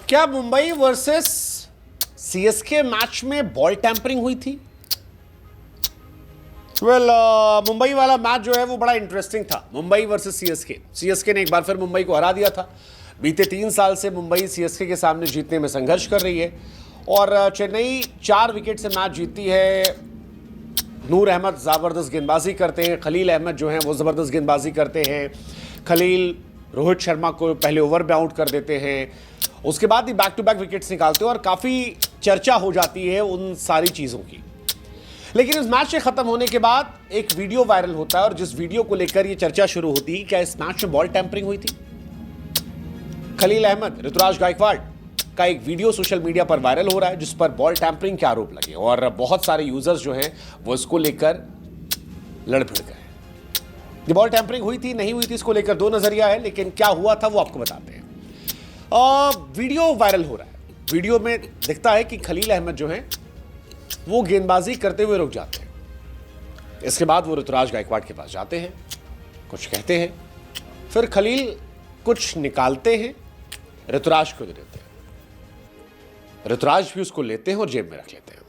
क्या Mumbai versus CSK match में ball tampering हुई थी? मुंबई वाला मैच जो है वो बड़ा इंटरेस्टिंग था। मुंबई वर्सेस सीएसके ने एक बार फिर मुंबई को हरा दिया था। बीते 3 साल से मुंबई सीएसके के सामने जीतने में संघर्ष कर रही है और चेन्नई 4 विकेट से मैच जीतती है। नूर अहमद ज़बरदस्त गेंदबाजी करते हैं, खलील अहमद जो हैं वो ज़बरदस्त गेंदबाजी करते हैं। खलील रोहित शर्मा को पहले ओवर में आउट कर देते हैं, उसके बाद ही बैक टू बैक विकेट्स निकालते हैं और काफ़ी चर्चा हो जाती है उन सारी चीज़ों की। लेकिन इस मैच के ख़त्म होने के बाद एक वीडियो वायरल होता है और जिस वीडियो को लेकर ये चर्चा शुरू होती है, क्या इस मैच में बॉल टैंपरिंग हुई थी? खलील अहमद, ऋतुराज गायकवाड़ का एक वीडियो सोशल मीडिया पर वायरल हो रहा है जिस पर बॉल टैंपरिंग के आरोप लगे और बहुत सारे यूजर्स जो हैं वो इसको लेकर लड़ भिड़ गए। ये बॉल टैंपरिंग हुई थी नहीं हुई थी इसको लेकर दो नजरिया है, लेकिन क्या हुआ था वो आपको बताते हैं। वीडियो वायरल हो रहा है। वीडियो में दिखता है कि खलील अहमद जो हैं वो गेंदबाजी करते हुए रुक जाते हैं। इसके बाद वो ऋतुराज गायकवाड़ के पास जाते हैं, कुछ कहते हैं, फिर खलील कुछ निकालते हैं, ऋतुराज को दे देते हैं। ऋतुराज भी उसको लेते हैं और जेब में रख लेते हैं।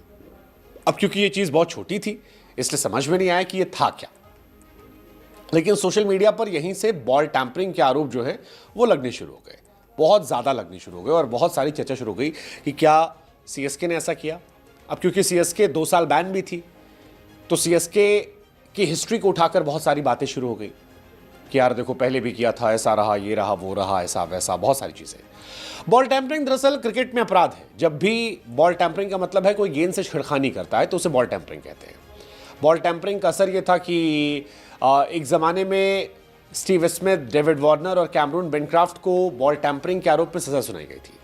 अब क्योंकि ये चीज़ बहुत छोटी थी इसलिए समझ में नहीं आया कि ये था क्या, लेकिन सोशल मीडिया पर यहीं से बॉल टैंपरिंग के आरोप जो है वो लगने शुरू हो गए, बहुत ज़्यादा लगने शुरू हो गए और बहुत सारी चर्चा शुरू हो गई कि क्या सीएसके ने ऐसा किया। अब क्योंकि सीएसके 2 साल बैन भी थी तो सीएसके की हिस्ट्री को उठाकर बहुत सारी बातें शुरू हो गई कि यार देखो पहले भी किया था, ऐसा रहा, ये रहा, वो रहा, ऐसा वैसा, बहुत सारी चीज़ें। बॉल टैंपरिंग दरअसल क्रिकेट में अपराध है। जब भी बॉल टैंपरिंग का मतलब है कोई गेंद से छेड़खानी करता है तो उसे बॉल टैंपरिंग कहते हैं। बॉल टैंपरिंग का असर ये था कि एक ज़माने में स्टीव स्मिथ, डेविड वार्नर और कैमरून बेनक्राफ्ट को बॉल टैंपरिंग के आरोप में सज़ा सुनाई गई थी।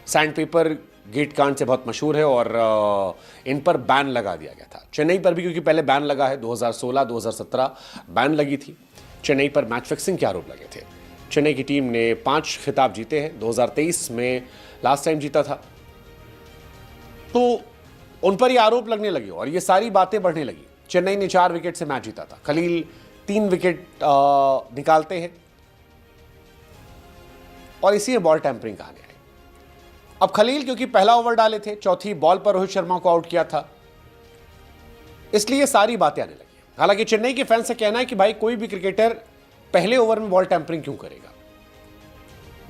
सैंड पेपर गेट कांड से बहुत मशहूर है और इन पर बैन लगा दिया गया था। चेन्नई पर भी क्योंकि पहले बैन लगा है, 2016-2017 बैन लगी थी। चेन्नई पर मैच फिक्सिंग के आरोप लगे थे। चेन्नई की टीम ने 5 खिताब जीते हैं, 2023 में लास्ट टाइम जीता था, तो उन पर ये आरोप लगने लगे और ये सारी बातें बढ़ने लगी। चेन्नई ने 4 विकेट से मैच जीता था, खलील 3 विकेट निकालते हैं और इसी में बॉल टैंपरिंग कहानी आई। अब खलील क्योंकि पहला ओवर डाले थे, चौथी बॉल पर रोहित शर्मा को आउट किया था, इसलिए सारी बातें आने लगी। हालांकि चेन्नई के फैंस से कहना है कि भाई कोई भी क्रिकेटर पहले ओवर में बॉल टैंपरिंग क्यों करेगा,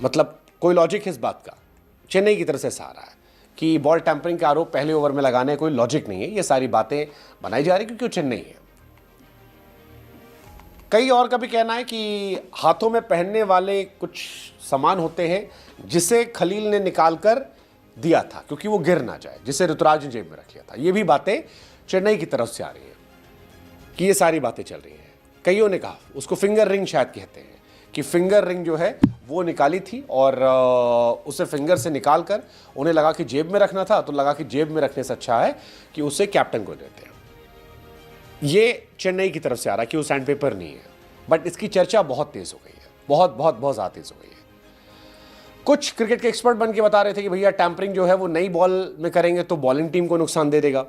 मतलब कोई लॉजिक है इस बात का। चेन्नई की तरफ से ऐसा आ रहा है कि बॉल टैंपरिंग का आरोप पहले ओवर में लगाने कोई लॉजिक नहीं है, ये सारी बातें बनाई जा रही क्योंकि वो चेन्नई है। कई और का भी कहना है कि हाथों में पहनने वाले कुछ सामान होते हैं जिसे खलील ने निकाल कर दिया था क्योंकि वो गिर ना जाए, जिसे ऋतुराज ने जेब में रख लिया था। ये भी बातें चेन्नई की तरफ से आ रही हैं कि ये सारी बातें चल रही हैं। कईयों ने कहा उसको फिंगर रिंग शायद कहते हैं कि फिंगर रिंग जो है वो निकाली थी और उसे फिंगर से निकाल कर उन्हें लगा कि जेब में रखना था, तो लगा कि जेब में रखने से अच्छा है कि उसे कैप्टन को देते हैं। ये चेन्नई की तरफ से आ रहा है कि वो सैंड पेपर नहीं है, बट इसकी चर्चा बहुत तेज हो गई है, बहुत बहुत बहुत ज़्यादा तेज हो गई है। कुछ क्रिकेट के एक्सपर्ट बन के बता रहे थे कि भैया टैंपरिंग जो है वो नई बॉल में करेंगे तो बॉलिंग टीम को नुकसान दे देगा।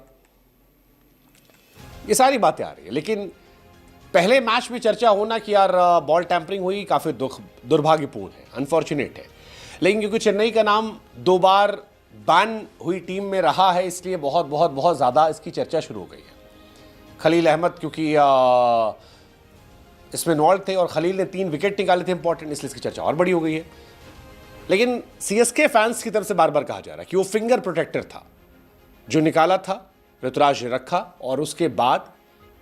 ये सारी बातें आ रही है, लेकिन पहले मैच में चर्चा होना कि यार बॉल टैंपरिंग हुई काफ़ी दुर्भाग्यपूर्ण है, अनफॉर्चुनेट है। लेकिन क्योंकि चेन्नई का नाम 2 बार बैन हुई टीम में रहा है इसलिए बहुत बहुत बहुत ज़्यादा इसकी चर्चा शुरू हो गई है। खलील अहमद क्योंकि इसमें इन्वॉल्व थे और खलील ने 3 विकेट निकाले थे इंपॉर्टेंट, इसलिए इसकी चर्चा और बड़ी हो गई है। लेकिन सीएसके फैंस की तरफ से बार बार कहा जा रहा है कि वो फिंगर प्रोटेक्टर था जो निकाला था, ऋतुराज ने रखा और उसके बाद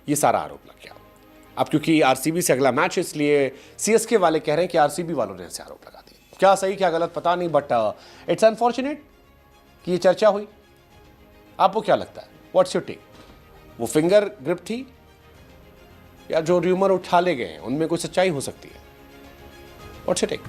ये सारा आरोप लग गया। अब क्योंकि आरसीबी से अगला मैच है इसलिए सीएसके वाले कह रहे हैं कि आरसीबी वालों ने ऐसे आरोप लगा दिए। क्या सही क्या गलत पता नहीं, बट इट्स अनफॉर्चुनेट कि ये चर्चा हुई। आपको क्या लगता है, व्हाट्स योर टेक? वो फिंगर ग्रिप थी या जो र्यूमर उठा ले गए हैं उनमें कोई सच्चाई हो सकती है? What's your take?